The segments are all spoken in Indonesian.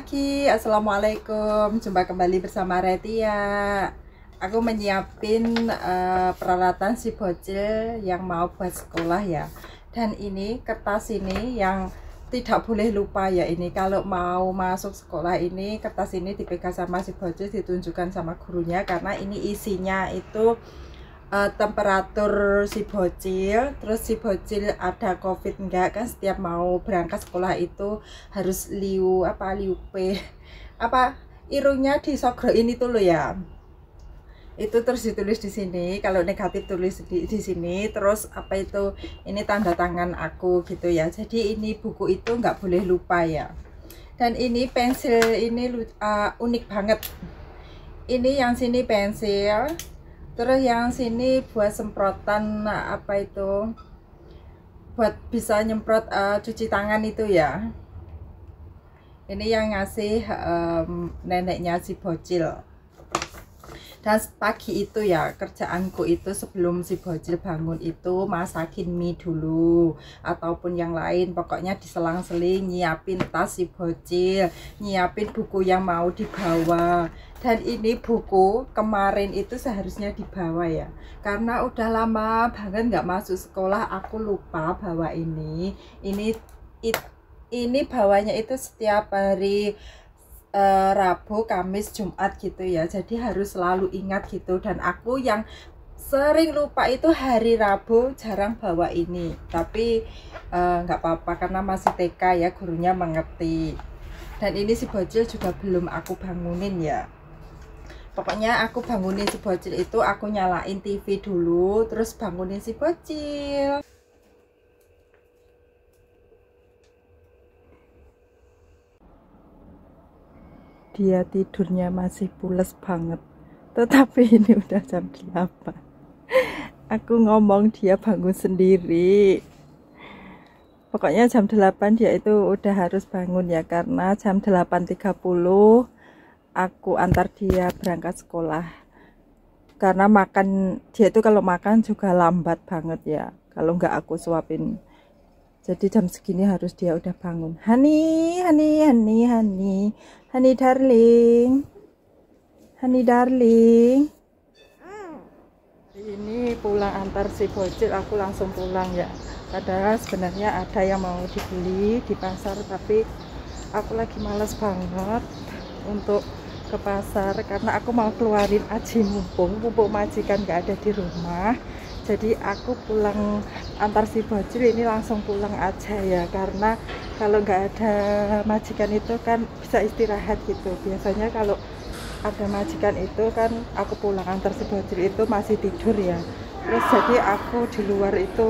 pagi, assalamualaikum. Jumpa kembali bersama Retia. Aku menyiapin peralatan si bocil yang mau buat sekolah ya. Dan ini kertas ini yang tidak boleh lupa ya ini. Kalau mau masuk sekolah ini, kertas ini dipegang sama si bocil, ditunjukkan sama gurunya karena ini isinya itu temperatur si bocil, terus si bocil ada covid enggak, kan setiap mau berangkat sekolah itu harus liu P apa irungnya disogroin itu loh ya, itu terus ditulis di sini. Kalau negatif tulis di sini, terus apa itu ini tanda tangan aku gitu ya. Jadi ini buku itu nggak boleh lupa ya. Dan ini pensil ini unik banget. Ini yang sini pensil, terus yang sini buat semprotan apa itu, buat bisa nyemprot cuci tangan itu ya. Ini yang ngasih neneknya si bocil. Dan pagi itu ya, kerjaanku itu sebelum si bocil bangun itu masakin mie dulu ataupun yang lain, pokoknya diselang-seling nyiapin tas si bocil, nyiapin buku yang mau dibawa. Dan ini buku kemarin itu seharusnya dibawa ya, karena udah lama banget nggak masuk sekolah, aku lupa bawa ini bawanya itu setiap hari Rabu, Kamis, Jumat gitu ya. Jadi harus selalu ingat gitu. Dan aku yang sering lupa itu hari Rabu jarang bawa ini. Tapi nggak apa-apa karena masih TK ya, gurunya mengerti. Dan ini si bocil juga belum aku bangunin ya. Pokoknya aku bangunin si bocil itu, aku nyalain TV dulu, terus bangunin si bocil. Dia tidurnya masih pules banget, tetapi ini udah jam 8. Aku ngomong dia bangun sendiri. Pokoknya jam 8 dia itu udah harus bangun ya, karena jam 8.30 aku antar dia berangkat sekolah. Karena makan, dia itu kalau makan juga lambat banget ya, kalau nggak aku suapin. Jadi jam segini harus dia udah bangun. Hani darling. Ini pulang antar si bocil, aku langsung pulang ya. Padahal sebenarnya ada yang mau dibeli di pasar, tapi aku lagi males banget untuk ke pasar karena aku mau keluarin aji mumpung majikan nggak ada di rumah. Jadi aku pulang antar si bocil ini langsung pulang aja ya, karena kalau nggak ada majikan itu kan bisa istirahat gitu. Biasanya kalau ada majikan itu kan aku pulang antar si bocil itu masih tidur ya. Terus jadi aku di luar itu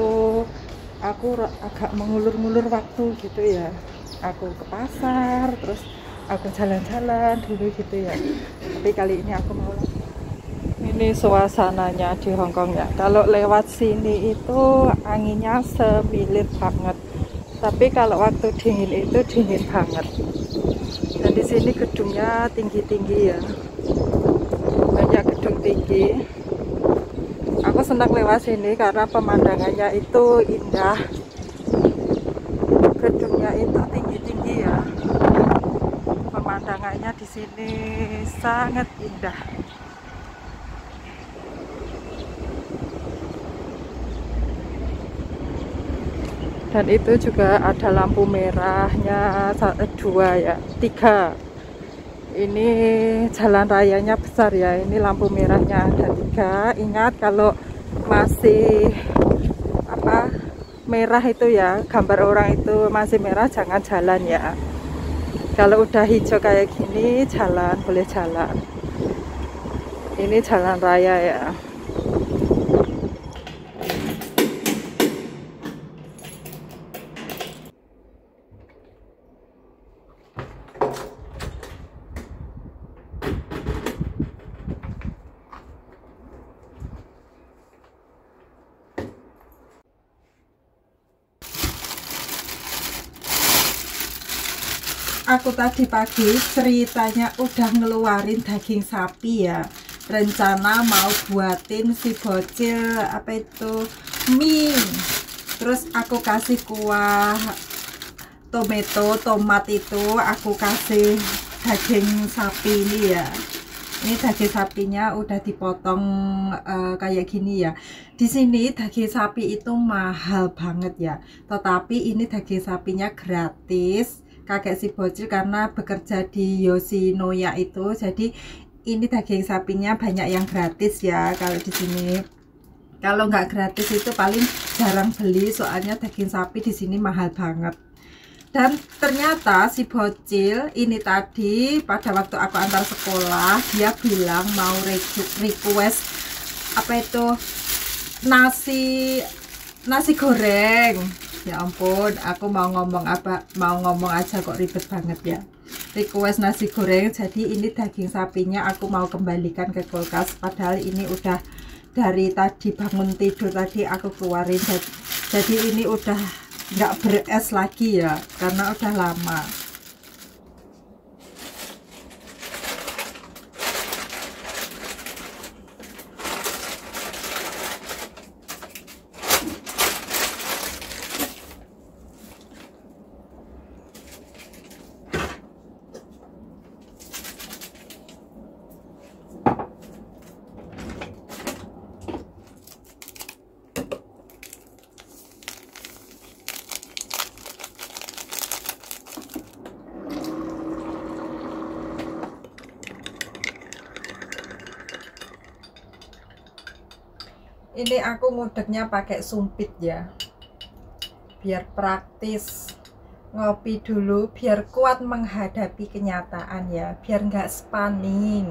aku agak mengulur-ngulur waktu gitu ya. Aku ke pasar, terus aku jalan-jalan dulu gitu ya. Tapi kali ini aku mau, ini suasananya di Hongkong ya. Kalau lewat sini itu anginnya semilir banget. Tapi kalau waktu dingin itu dingin banget. Dan di sini gedungnya tinggi-tinggi ya. Banyak gedung tinggi. Aku senang lewat sini karena pemandangannya itu indah. Gedungnya itu tinggi-tinggi ya. Pemandangannya di sini sangat indah. Dan itu juga ada lampu merahnya 2 ya, 3. Ini jalan rayanya besar ya, ini lampu merahnya ada 3. Ingat kalau masih merah itu ya, gambar orang itu masih merah jangan jalan ya. Kalau udah hijau kayak gini jalan, boleh jalan. Ini jalan raya ya. Aku tadi pagi ceritanya udah ngeluarin daging sapi ya, rencana mau buatin si bocil apa itu mie. Terus aku kasih kuah tomat itu aku kasih daging sapi ini ya. Ini daging sapinya udah dipotong kayak gini ya. Di sini daging sapi itu mahal banget ya. Tetapi ini daging sapinya gratis. Kakek si bocil karena bekerja di Yoshinoya itu, jadi ini daging sapinya banyak yang gratis ya. Kalau di sini, kalau nggak gratis itu paling jarang beli, soalnya daging sapi di sini mahal banget. Dan ternyata si bocil ini tadi pada waktu aku antar sekolah, dia bilang mau request apa itu, nasi goreng. Ya ampun, aku mau ngomong aja kok ribet banget ya. Request nasi goreng, jadi ini daging sapinya aku mau kembalikan ke kulkas, padahal ini udah dari tadi bangun tidur tadi aku keluarin, jadi ini udah nggak beres lagi ya, karena udah lama. Ini aku ngudeknya pakai sumpit ya, biar praktis. Ngopi dulu biar kuat menghadapi kenyataan ya, biar nggak spanning.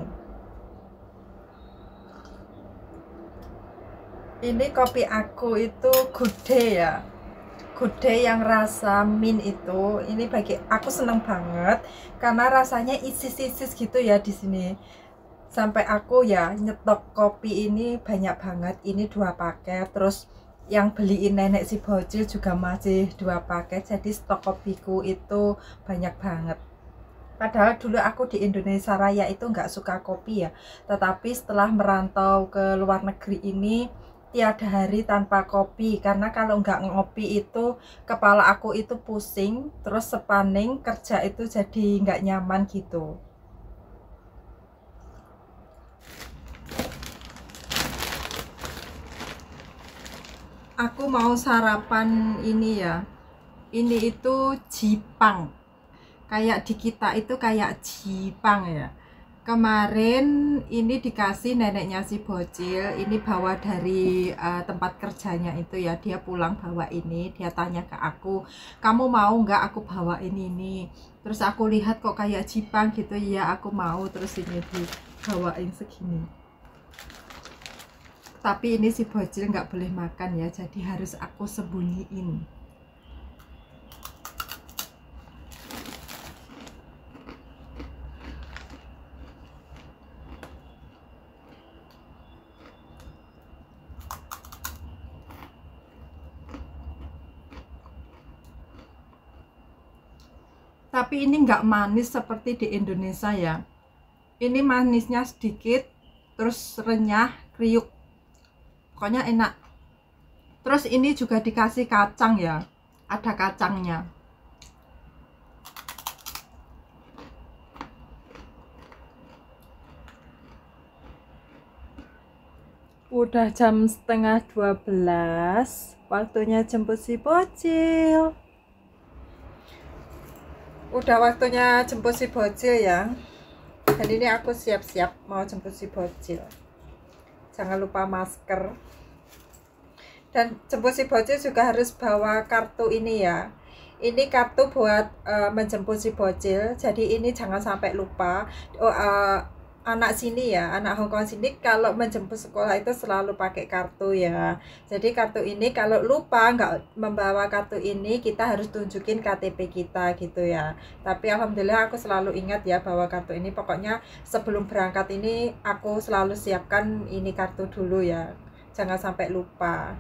Ini kopi aku itu good day ya, good day yang rasa mint itu. Ini bagi aku seneng banget karena rasanya isis-isis gitu ya di sini. Sampai aku ya nyetok kopi ini banyak banget, ini 2 paket, terus yang beliin nenek si bocil juga masih 2 paket, jadi stok kopiku itu banyak banget. Padahal dulu aku di Indonesia Raya itu nggak suka kopi ya, tetapi setelah merantau ke luar negeri ini tiada hari tanpa kopi, karena kalau nggak ngopi itu kepala aku itu pusing, terus sepaning, kerja itu jadi nggak nyaman gitu. Aku mau sarapan ini ya, ini itu jipang, kayak di kita itu kayak jipang ya. Kemarin ini dikasih neneknya si bocil, ini bawa dari tempat kerjanya itu ya, dia pulang bawa ini, dia tanya ke aku, kamu mau nggak aku bawain ini? Terus aku lihat kok kayak jipang gitu ya, aku mau, terus ini dibawain segini. Tapi ini si bocil nggak boleh makan ya, jadi harus aku sembunyiin. Tapi ini nggak manis seperti di Indonesia ya. Ini manisnya sedikit, terus renyah, kriuk. Pokoknya enak. Terus ini juga dikasih kacang ya, ada kacangnya. Udah jam setengah 12, waktunya jemput si bocil. Udah waktunya jemput si bocil ya. Dan ini aku siap-siap mau jemput si bocil. Jangan lupa masker. Dan jemput si bocil juga harus bawa kartu ini ya. Ini kartu buat menjemput si bocil. Jadi ini jangan sampai lupa. Anak sini ya, anak Hongkong sini kalau menjemput sekolah itu selalu pakai kartu ya. Jadi kartu ini kalau lupa nggak membawa kartu ini, kita harus tunjukin KTP kita gitu ya. Tapi alhamdulillah aku selalu ingat ya bawa kartu ini. Pokoknya sebelum berangkat ini aku selalu siapkan ini kartu dulu ya. Jangan sampai lupa.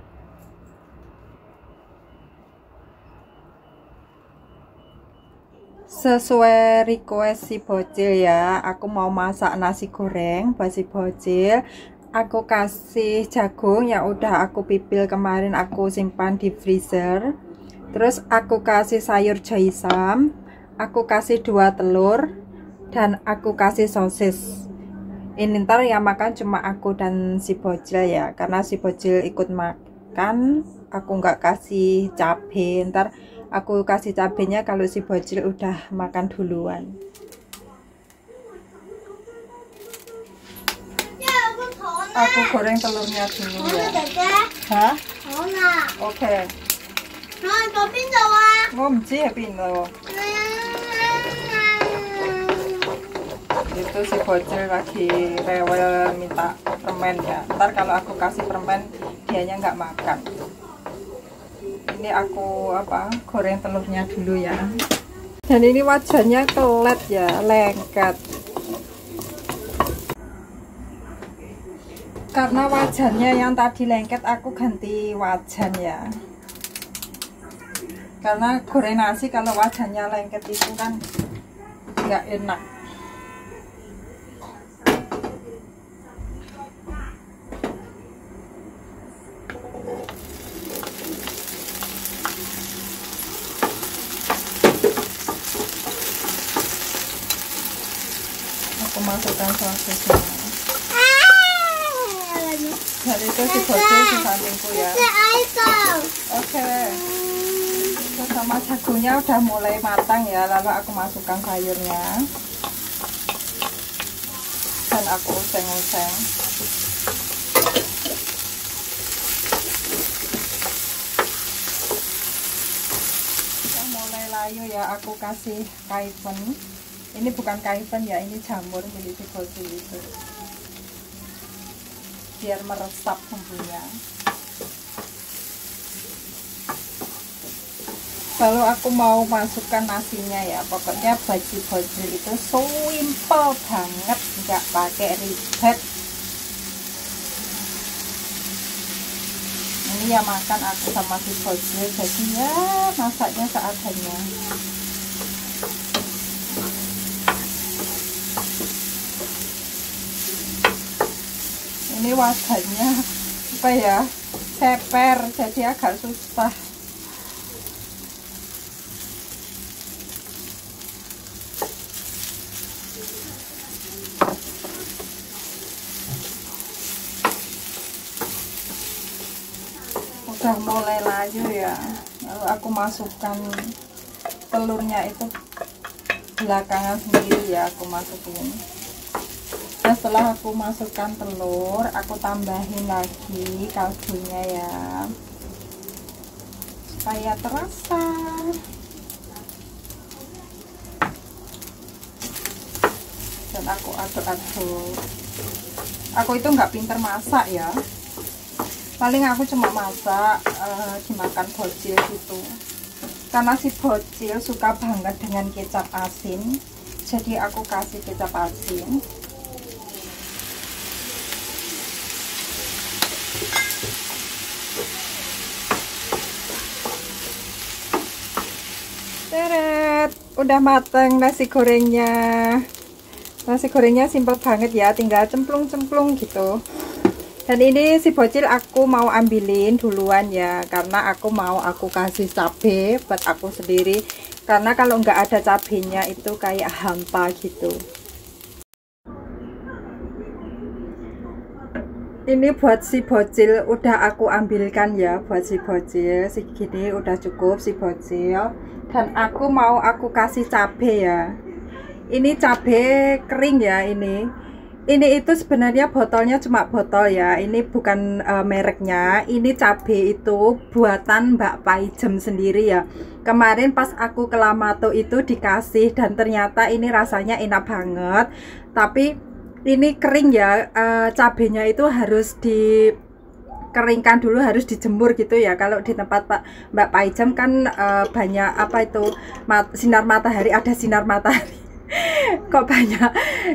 Sesuai request si bocil ya, aku mau masak nasi goreng buat si bocil. Aku kasih jagung yang udah aku pipil kemarin, aku simpan di freezer. Terus aku kasih sayur jaisam, aku kasih 2 telur, dan aku kasih sosis. Ini ntar yang makan cuma aku dan si bocil ya, karena si bocil ikut makan. Aku nggak kasih cabai, ntar aku kasih cabenya kalau si bocil udah makan duluan. Aku goreng telurnya dulu ya. Hah? Oke. Ngomji ya pino. Itu si bocil lagi rewel minta permen ya. Ntar kalau aku kasih permen dianya nggak makan. Ini aku goreng telurnya dulu ya. Dan ini wajannya kelet ya, lengket. Karena wajannya yang tadi lengket, aku ganti wajan ya. Karena goreng nasi kalau wajannya lengket itu kan nggak enak. Aku masukkan sosisnya. Dan itu si bocil di sampingku ya. Oke. Terus sama jagonya udah mulai matang ya, lalu aku masukkan sayurnya. Dan aku useng-useng. Udah mulai layu ya, aku kasih kaifen. Ini bukan kaifen ya, ini jamur milik si bocil itu. Biar meresap bumbunya. Lalu aku mau masukkan nasinya ya. Pokoknya baju bocil itu simple banget, nggak pakai ribet. Ini ya makan aku sama si bocil, jadi ya masaknya seadanya. Ini wadahnya apa ya, ceper, jadi agak susah. Udah mulai layu ya, lalu aku masukkan telurnya itu belakangan sendiri ya, aku masukin. Nah, setelah aku masukkan telur, aku tambahin lagi kaldunya ya, supaya terasa. Dan aku aduk-aduk. Aku itu nggak pinter masak ya, paling aku cuma masak dimakan bocil gitu. Karena si bocil suka banget dengan kecap asin, jadi aku kasih kecap asin. Teret, udah mateng nasi gorengnya. Nasi gorengnya simpel banget ya, tinggal cemplung-cemplung gitu. Dan ini si bocil aku mau ambilin duluan ya, karena aku kasih cabai buat aku sendiri. Karena kalau nggak ada cabenya itu kayak hampa gitu. Ini buat si bocil udah aku ambilkan ya, buat si bocil segini udah cukup si bocil. Dan aku kasih cabai ya. Ini cabai kering ya ini. Ini itu sebenarnya botolnya cuma botol ya. Ini bukan mereknya. Ini cabai itu buatan Mbak Paijem sendiri ya. Kemarin pas aku ke Lamato itu dikasih dan ternyata ini rasanya enak banget. Tapi ini kering ya. Cabainya itu harus dikeringkan dulu, harus dijemur gitu ya. Kalau di tempat Mbak Paijem kan banyak sinar matahari, ada sinar matahari. Kok banyak.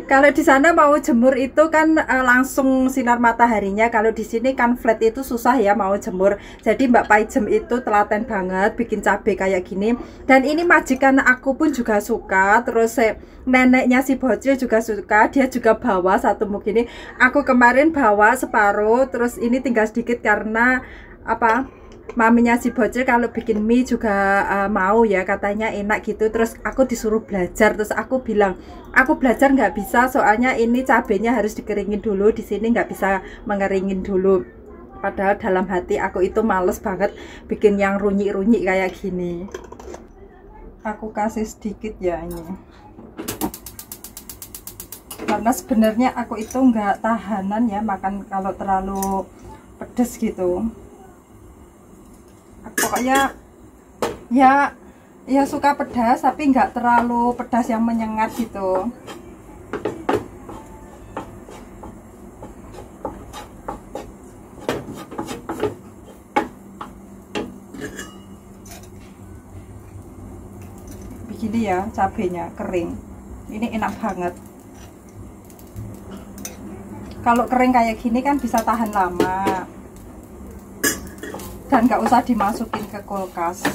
Kalau di sana mau jemur itu kan langsung sinar mataharinya. Kalau di sini kan flat itu susah ya mau jemur. Jadi Mbak Paijem itu telaten banget bikin cabai kayak gini. Dan ini majikan aku pun juga suka. Terus neneknya si bocil juga suka. Dia juga bawa satu mug ini. Aku kemarin bawa separuh. Terus ini tinggal sedikit karena maminya si bocil kalau bikin mie juga mau ya, katanya enak gitu. Terus aku disuruh belajar, terus aku bilang aku belajar nggak bisa, soalnya ini cabenya harus dikeringin dulu, di sini nggak bisa mengeringin dulu. Padahal dalam hati aku itu males banget bikin yang runyi-runyi kayak gini. Aku kasih sedikit ya ini, karena sebenarnya aku itu nggak tahanan ya makan kalau terlalu pedes gitu. Pokoknya ya suka pedas tapi nggak terlalu pedas yang menyengat gitu. Begini ya cabenya kering, ini enak banget. Kalau kering kayak gini kan bisa tahan lama dan nggak usah dimasukin ke kulkas.